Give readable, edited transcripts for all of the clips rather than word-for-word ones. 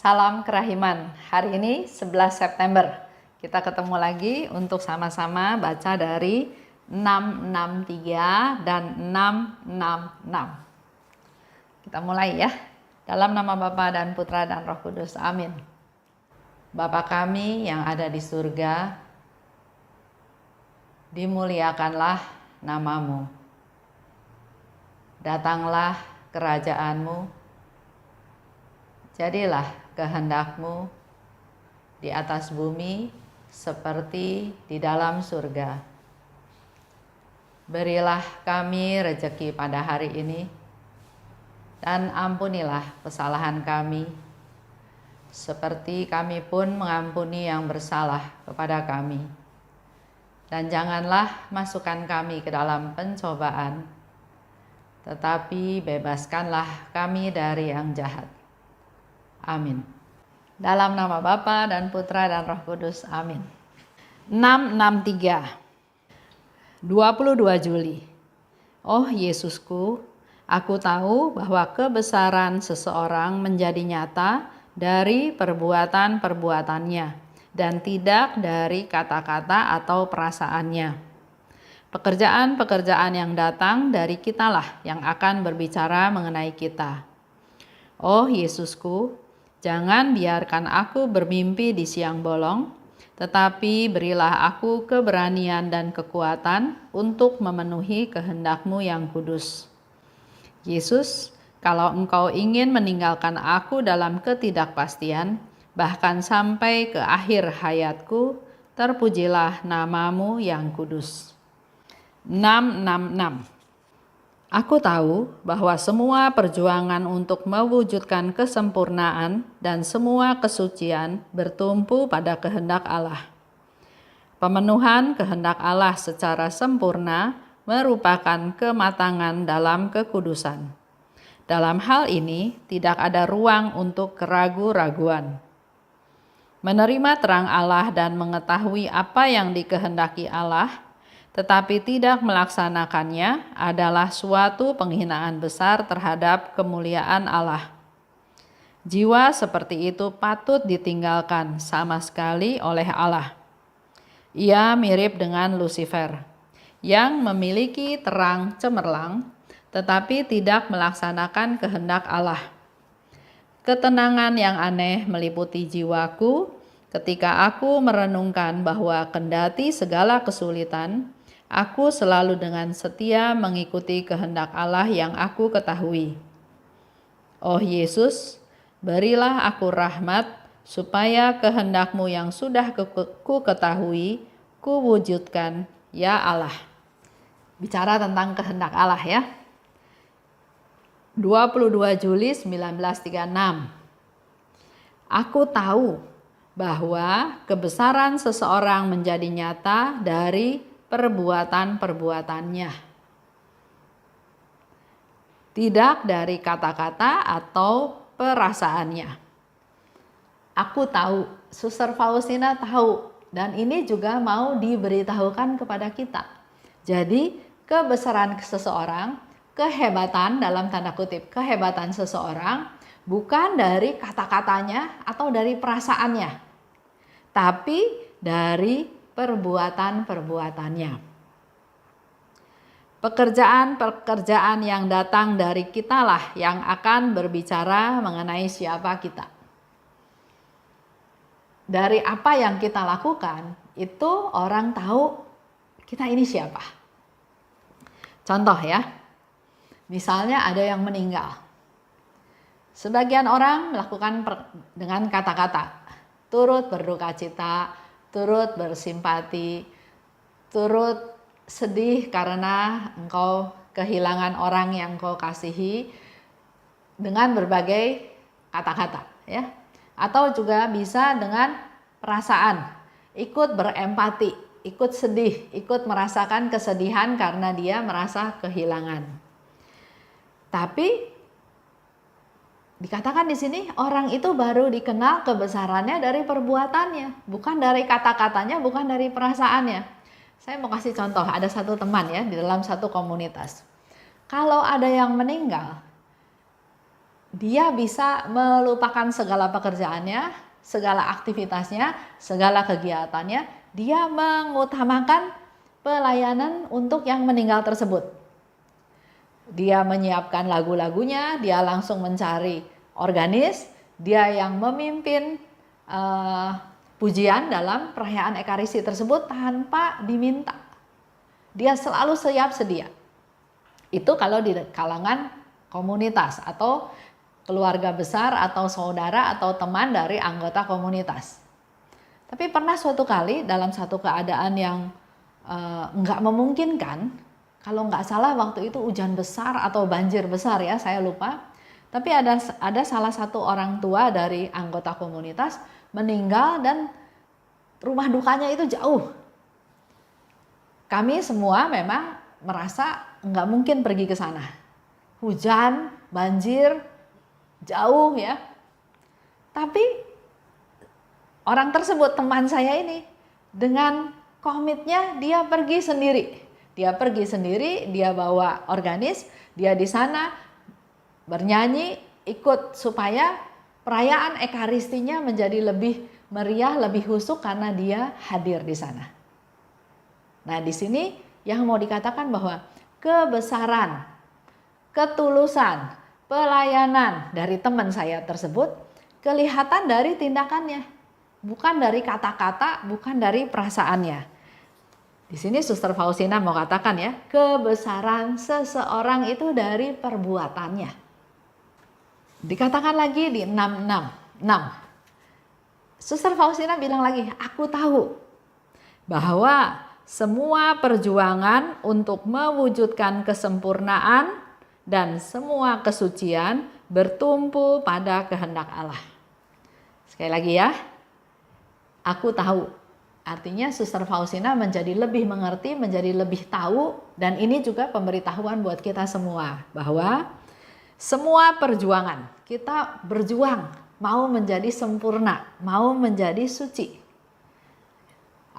Salam kerahiman. Hari ini 11 September. Kita ketemu lagi untuk sama-sama baca dari 663 dan 666. Kita mulai ya. Dalam nama Bapa dan Putra dan Roh Kudus. Amin. Bapa kami yang ada di surga, dimuliakanlah namamu. Datanglah kerajaanmu. Jadilah kehendakmu di atas bumi seperti di dalam surga. Berilah kami rejeki pada hari ini, dan ampunilah kesalahan kami, seperti kami pun mengampuni yang bersalah kepada kami. Dan janganlah masukkan kami ke dalam pencobaan, tetapi bebaskanlah kami dari yang jahat. Amin. Dalam nama Bapa dan Putra dan Roh Kudus. Amin. 663. 22 Juli. Oh Yesusku, aku tahu bahwa kebesaran seseorang menjadi nyata dari perbuatan-perbuatannya dan tidak dari kata-kata atau perasaannya. Pekerjaan-pekerjaan yang datang dari kitalah yang akan berbicara mengenai kita. Oh Yesusku, jangan biarkan aku bermimpi di siang bolong, tetapi berilah aku keberanian dan kekuatan untuk memenuhi kehendak-Mu yang kudus. Yesus, kalau Engkau ingin meninggalkan aku dalam ketidakpastian, bahkan sampai ke akhir hayatku, terpujilah nama-Mu yang kudus. 666. Aku tahu bahwa semua perjuangan untuk mewujudkan kesempurnaan dan semua kesucian bertumpu pada kehendak Allah. Pemenuhan kehendak Allah secara sempurna merupakan kematangan dalam kekudusan. Dalam hal ini tidak ada ruang untuk keraguan-raguan. Menerima terang Allah dan mengetahui apa yang dikehendaki Allah, tetapi tidak melaksanakannya adalah suatu penghinaan besar terhadap kemuliaan Allah. Jiwa seperti itu patut ditinggalkan sama sekali oleh Allah. Ia mirip dengan Lucifer, yang memiliki terang cemerlang, tetapi tidak melaksanakan kehendak Allah. Ketenangan yang aneh meliputi jiwaku ketika aku merenungkan bahwa kendati segala kesulitan, aku selalu dengan setia mengikuti kehendak Allah yang aku ketahui. Oh Yesus, berilah aku rahmat supaya kehendak-Mu yang sudah ku ketahui, ku wujudkan, ya Allah. Bicara tentang kehendak Allah ya. 22 Juli 1936. Aku tahu bahwa kebesaran seseorang menjadi nyata dari perbuatan-perbuatannya, tidak dari kata-kata atau perasaannya. Aku tahu, Suster Faustina tahu, dan ini juga mau diberitahukan kepada kita. Jadi kebesaran seseorang, kehebatan dalam tanda kutip, kehebatan seseorang bukan dari kata-katanya atau dari perasaannya, tapi dari perbuatan-perbuatannya. Pekerjaan-pekerjaan yang datang dari kitalah yang akan berbicara mengenai siapa kita. Dari apa yang kita lakukan, itu orang tahu kita ini siapa. Contoh ya, misalnya ada yang meninggal. Sebagian orang melakukan dengan kata-kata, turut berduka cita, turut bersimpati, turut sedih karena engkau kehilangan orang yang engkau kasihi, dengan berbagai kata-kata ya. Atau juga bisa dengan perasaan, ikut berempati, ikut sedih, ikut merasakan kesedihan karena dia merasa kehilangan. Tapi dikatakan di sini orang itu baru dikenal kebesarannya dari perbuatannya, bukan dari kata-katanya, bukan dari perasaannya. Saya mau kasih contoh, ada satu teman ya di dalam satu komunitas. Kalau ada yang meninggal, dia bisa melupakan segala pekerjaannya, segala aktivitasnya, segala kegiatannya. Dia mengutamakan pelayanan untuk yang meninggal tersebut. Dia menyiapkan lagu-lagunya, dia langsung mencari organis, dia yang memimpin pujian dalam perayaan Ekaristi tersebut tanpa diminta. Dia selalu siap sedia. Itu kalau di kalangan komunitas atau keluarga besar atau saudara atau teman dari anggota komunitas. Tapi pernah suatu kali dalam satu keadaan yang nggak memungkinkan, kalau nggak salah waktu itu hujan besar atau banjir besar ya, saya lupa. Tapi ada salah satu orang tua dari anggota komunitas meninggal dan rumah dukanya itu jauh. Kami semua memang merasa nggak mungkin pergi ke sana. Hujan, banjir, jauh ya. Tapi orang tersebut, teman saya ini, dengan komitnya dia pergi sendiri. Dia pergi sendiri, dia bawa organis, dia di sana bernyanyi, ikut supaya perayaan Ekaristinya menjadi lebih meriah, lebih husuk karena dia hadir di sana. Nah, di sini yang mau dikatakan bahwa kebesaran, ketulusan, pelayanan dari teman saya tersebut kelihatan dari tindakannya, bukan dari kata-kata, bukan dari perasaannya. Di sini Suster Faustina mau katakan ya, kebesaran seseorang itu dari perbuatannya. Dikatakan lagi di 6. Suster Faustina bilang lagi, aku tahu bahwa semua perjuangan untuk mewujudkan kesempurnaan dan semua kesucian bertumpu pada kehendak Allah. Sekali lagi ya, aku tahu. Artinya Suster Faustina menjadi lebih mengerti, menjadi lebih tahu, dan ini juga pemberitahuan buat kita semua bahwa semua perjuangan, kita berjuang mau menjadi sempurna, mau menjadi suci.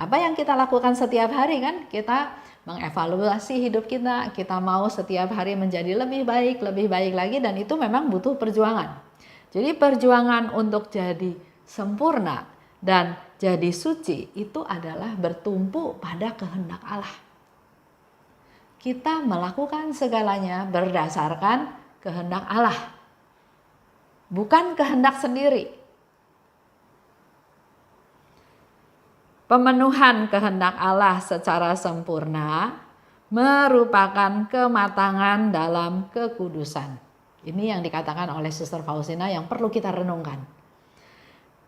Apa yang kita lakukan setiap hari kan? Kita mengevaluasi hidup kita, kita mau setiap hari menjadi lebih baik lagi, dan itu memang butuh perjuangan. Jadi perjuangan untuk jadi sempurna dan jadi suci itu adalah bertumpu pada kehendak Allah. Kita melakukan segalanya berdasarkan kehendak Allah, bukan kehendak sendiri. Pemenuhan kehendak Allah secara sempurna merupakan kematangan dalam kekudusan. Ini yang dikatakan oleh Suster Faustina yang perlu kita renungkan.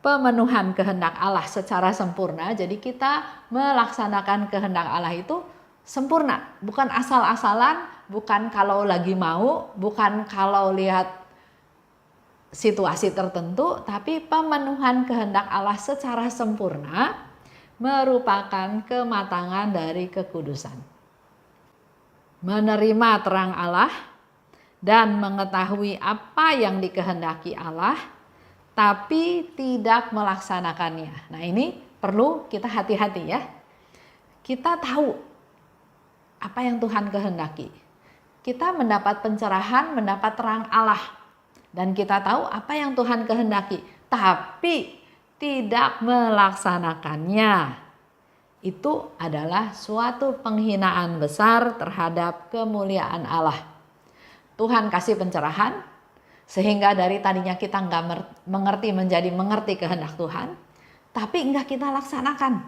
Pemenuhan kehendak Allah secara sempurna, jadi kita melaksanakan kehendak Allah itu sempurna, bukan asal-asalan, bukan kalau lagi mau, bukan kalau lihat situasi tertentu, tapi pemenuhan kehendak Allah secara sempurna merupakan kematangan dari kekudusan. Menerima terang Allah dan mengetahui apa yang dikehendaki Allah, tapi tidak melaksanakannya. Nah, ini perlu kita hati-hati ya. Kita tahu apa yang Tuhan kehendaki. Kita mendapat pencerahan, mendapat terang Allah. Dan kita tahu apa yang Tuhan kehendaki. Tapi tidak melaksanakannya. Itu adalah suatu penghinaan besar terhadap kemuliaan Allah. Tuhan kasih pencerahan, sehingga dari tadinya kita nggak mengerti menjadi mengerti kehendak Tuhan, tapi nggak kita laksanakan.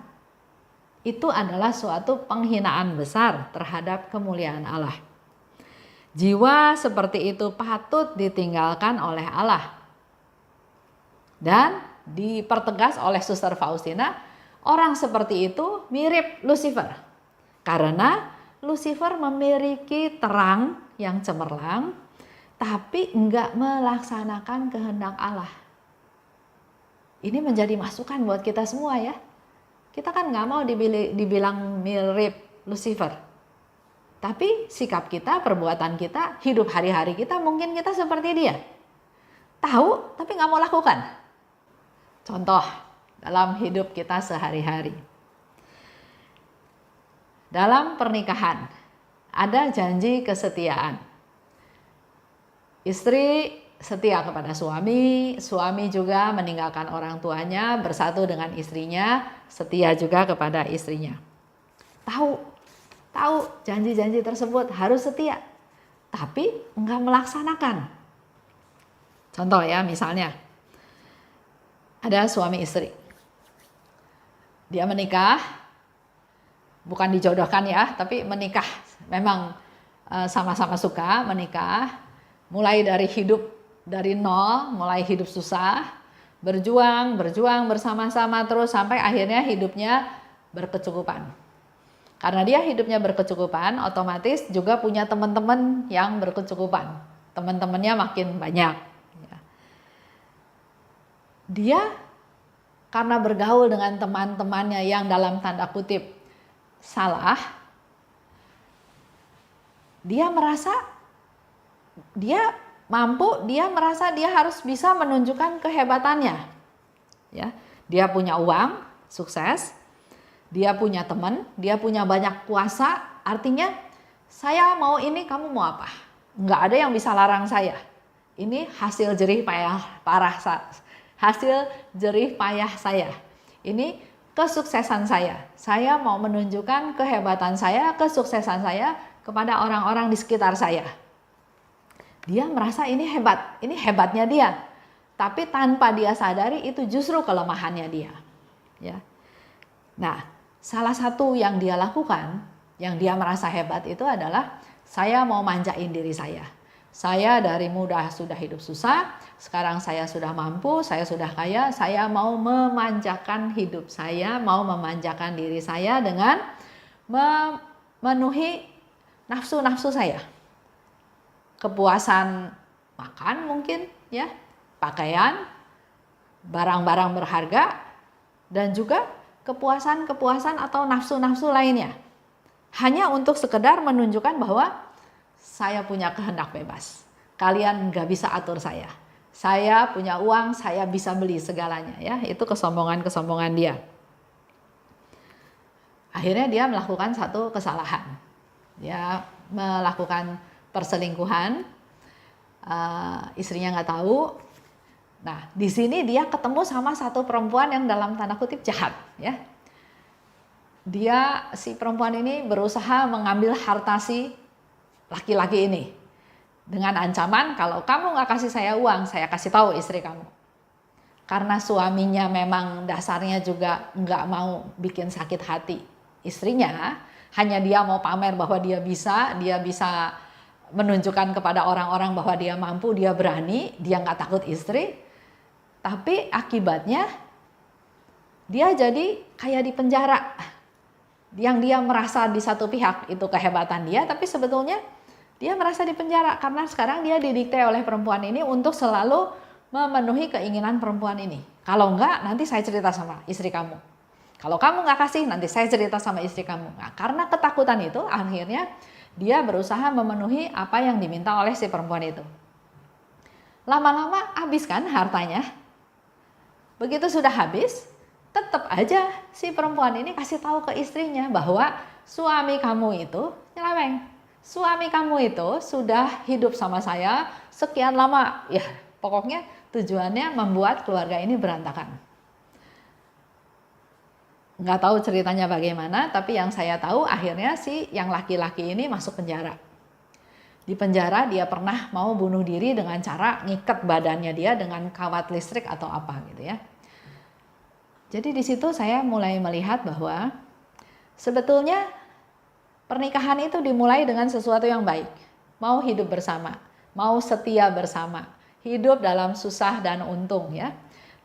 Itu adalah suatu penghinaan besar terhadap kemuliaan Allah. Jiwa seperti itu patut ditinggalkan oleh Allah. Dan dipertegas oleh Suster Faustina, orang seperti itu mirip Lucifer. Karena Lucifer memiliki terang yang cemerlang, tapi enggak melaksanakan kehendak Allah. Ini menjadi masukan buat kita semua ya. Kita kan nggak mau dibilang mirip Lucifer. Tapi sikap kita, perbuatan kita, hidup hari-hari kita mungkin kita seperti dia. Tahu tapi nggak mau lakukan. Contoh dalam hidup kita sehari-hari. Dalam pernikahan ada janji kesetiaan. Istri setia kepada suami, suami juga meninggalkan orang tuanya, bersatu dengan istrinya, setia juga kepada istrinya. Tahu janji-janji tersebut harus setia, tapi enggak melaksanakan. Contoh ya, misalnya ada suami istri. Dia menikah, bukan dijodohkan ya, tapi menikah. Memang sama-sama suka menikah, mulai dari hidup dari nol, mulai hidup susah, berjuang bersama-sama terus sampai akhirnya hidupnya berkecukupan. Karena dia hidupnya berkecukupan, otomatis juga punya teman-teman yang berkecukupan. Teman-temannya makin banyak. Dia karena bergaul dengan teman-temannya yang dalam tanda kutip salah, dia merasa dia mampu, dia merasa dia harus bisa menunjukkan kehebatannya. Ya, dia punya uang, sukses, dia punya teman, dia punya banyak kuasa, artinya saya mau ini, kamu mau apa? Nggak ada yang bisa larang saya. Ini hasil jerih payah saya. Ini kesuksesan saya. Saya mau menunjukkan kehebatan saya, kesuksesan saya kepada orang-orang di sekitar saya. Dia merasa ini hebat, ini hebatnya dia. Tapi tanpa dia sadari itu justru kelemahannya dia. Ya. Nah, salah satu yang dia lakukan, yang dia merasa hebat itu adalah saya mau manjain diri saya. Saya dari muda sudah hidup susah, sekarang saya sudah mampu, saya sudah kaya, saya mau memanjakan hidup saya, mau memanjakan diri saya dengan memenuhi nafsu-nafsu saya. Kepuasan makan mungkin ya, pakaian, barang-barang berharga, dan juga kepuasan-kepuasan atau nafsu-nafsu lainnya. Hanya untuk sekedar menunjukkan bahwa saya punya kehendak bebas. Kalian nggak bisa atur saya. Saya punya uang, saya bisa beli segalanya ya. Itu kesombongan-kesombongan dia. Akhirnya dia melakukan satu kesalahan. Dia melakukan perselingkuhan. Istrinya nggak tahu. Nah, di sini dia ketemu sama satu perempuan yang dalam tanda kutip jahat ya. Si perempuan ini berusaha mengambil harta si laki-laki ini dengan ancaman, kalau kamu nggak kasih saya uang, saya kasih tahu istri kamu. Karena suaminya memang dasarnya juga nggak mau bikin sakit hati istrinya, hanya dia mau pamer bahwa dia bisa menunjukkan kepada orang-orang bahwa dia mampu, dia berani, dia nggak takut istri. Tapi akibatnya dia jadi kayak di penjara. Yang dia merasa di satu pihak itu kehebatan dia, tapi sebetulnya dia merasa di penjara karena sekarang dia didikte oleh perempuan ini untuk selalu memenuhi keinginan perempuan ini. Kalau enggak, nanti saya cerita sama istri kamu. Kalau kamu nggak kasih, nanti saya cerita sama istri kamu. Nah, karena ketakutan itu, akhirnya dia berusaha memenuhi apa yang diminta oleh si perempuan itu. Lama-lama habis kan hartanya. Begitu sudah habis, tetap aja si perempuan ini kasih tahu ke istrinya bahwa suami kamu itu nyeleweng. Suami kamu itu sudah hidup sama saya sekian lama. Ya, pokoknya tujuannya membuat keluarga ini berantakan. Nggak tahu ceritanya bagaimana, tapi yang saya tahu akhirnya si yang laki-laki ini masuk penjara. Di penjara dia pernah mau bunuh diri dengan cara ngikat badannya dia dengan kawat listrik atau apa gitu ya. Jadi di situ saya mulai melihat bahwa sebetulnya pernikahan itu dimulai dengan sesuatu yang baik. Mau hidup bersama, mau setia bersama, hidup dalam susah dan untung ya.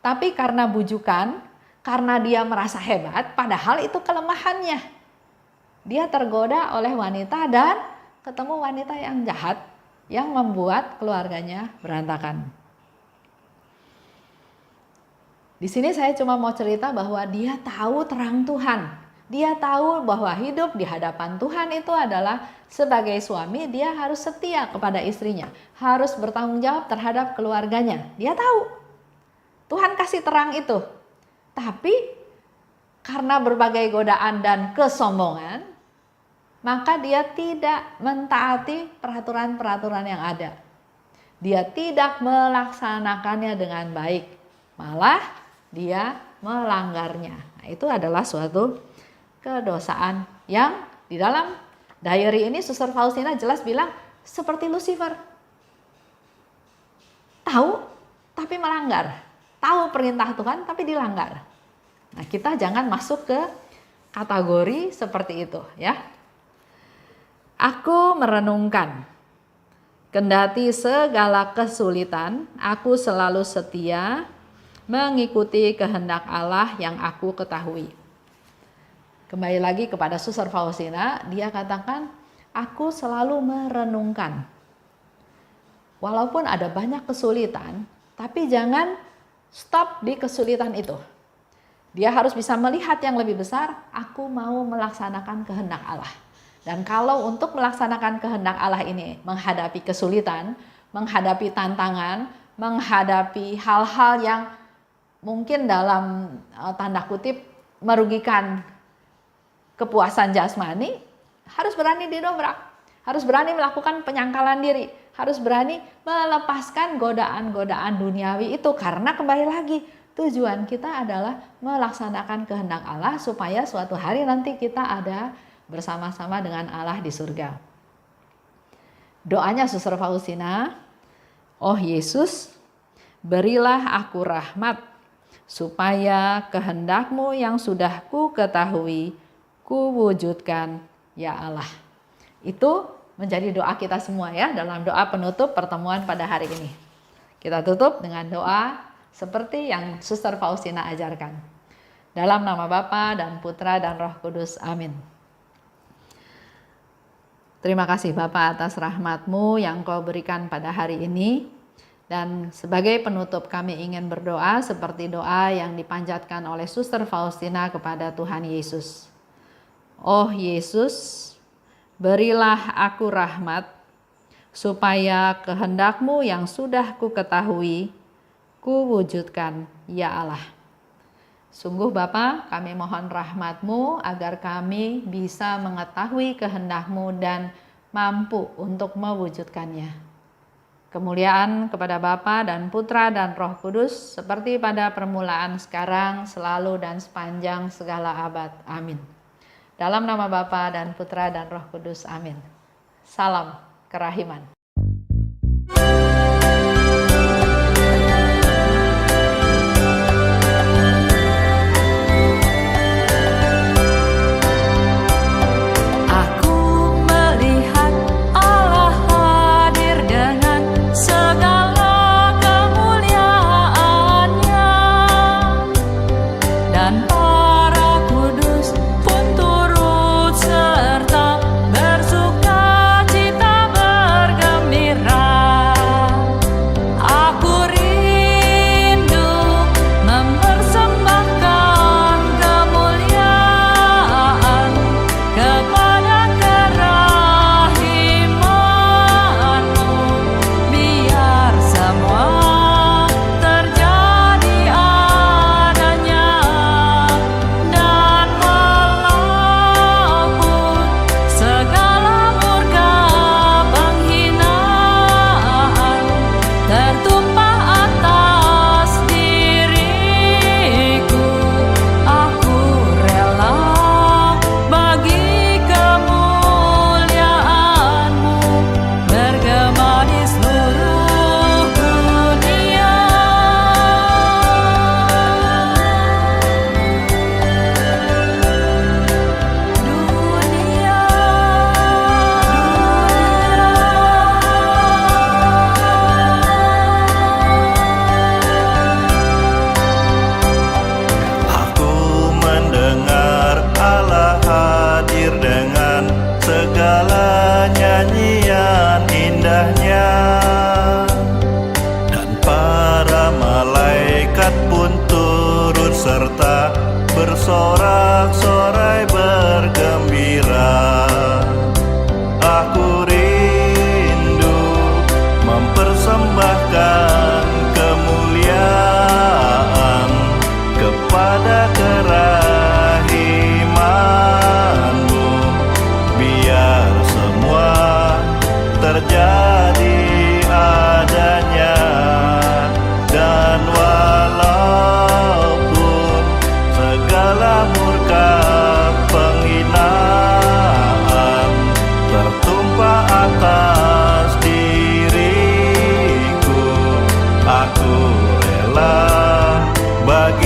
Tapi karena bujukan, karena dia merasa hebat, padahal itu kelemahannya. Dia tergoda oleh wanita dan ketemu wanita yang jahat, yang membuat keluarganya berantakan. Di sini saya cuma mau cerita bahwa dia tahu terang Tuhan. Dia tahu bahwa hidup di hadapan Tuhan itu adalah sebagai suami dia harus setia kepada istrinya, harus bertanggung jawab terhadap keluarganya. Dia tahu. Tuhan kasih terang itu. Tapi karena berbagai godaan dan kesombongan, maka dia tidak mentaati peraturan-peraturan yang ada. dia tidak melaksanakannya dengan baik, malah dia melanggarnya. Nah, itu adalah suatu kedosaan yang di dalam diary ini Suster Faustina jelas bilang seperti Lucifer. Tahu tapi melanggar, tahu perintah Tuhan tapi dilanggar. Nah, kita jangan masuk ke kategori seperti itu ya. Aku merenungkan, kendati segala kesulitan, aku selalu setia mengikuti kehendak Allah yang aku ketahui. Kembali lagi kepada Suster Faustina, dia katakan, aku selalu merenungkan. Walaupun ada banyak kesulitan, tapi jangan stop di kesulitan itu. Dia harus bisa melihat yang lebih besar, aku mau melaksanakan kehendak Allah. Dan kalau untuk melaksanakan kehendak Allah ini menghadapi kesulitan, menghadapi tantangan, menghadapi hal-hal yang mungkin dalam tanda kutip merugikan kepuasan jasmani, harus berani didobrak, harus berani melakukan penyangkalan diri, harus berani melepaskan godaan-godaan duniawi itu, karena kembali lagi tujuan kita adalah melaksanakan kehendak Allah supaya suatu hari nanti kita ada bersama-sama dengan Allah di surga. Doanya Suster Faustina, oh Yesus, berilah aku rahmat supaya kehendak-Mu yang sudah ku ketahui ku wujudkan ya Allah. Itu menjadi doa kita semua ya, dalam doa penutup pertemuan pada hari ini. Kita tutup dengan doa seperti yang Suster Faustina ajarkan. Dalam nama Bapa dan Putra dan Roh Kudus. Amin. Terima kasih Bapa atas rahmat-Mu yang Kau berikan pada hari ini. Dan sebagai penutup kami ingin berdoa seperti doa yang dipanjatkan oleh Suster Faustina kepada Tuhan Yesus. Oh Yesus, berilah aku rahmat supaya kehendak-Mu yang sudah ku ketahui ku wujudkan ya Allah. Sungguh Bapa, kami mohon rahmat-Mu agar kami bisa mengetahui kehendak-Mu dan mampu untuk mewujudkannya. Kemuliaan kepada Bapa dan Putra dan Roh Kudus seperti pada permulaan, sekarang, selalu dan sepanjang segala abad. Amin. Dalam nama Bapa dan Putra dan Roh Kudus. Amin. Salam kerahiman. serta bersorak-sorai bergembira. Aku rindu mempersembahkan kemuliaan kepada kerahiman-Mu, biar semua terjadi adanya. bagi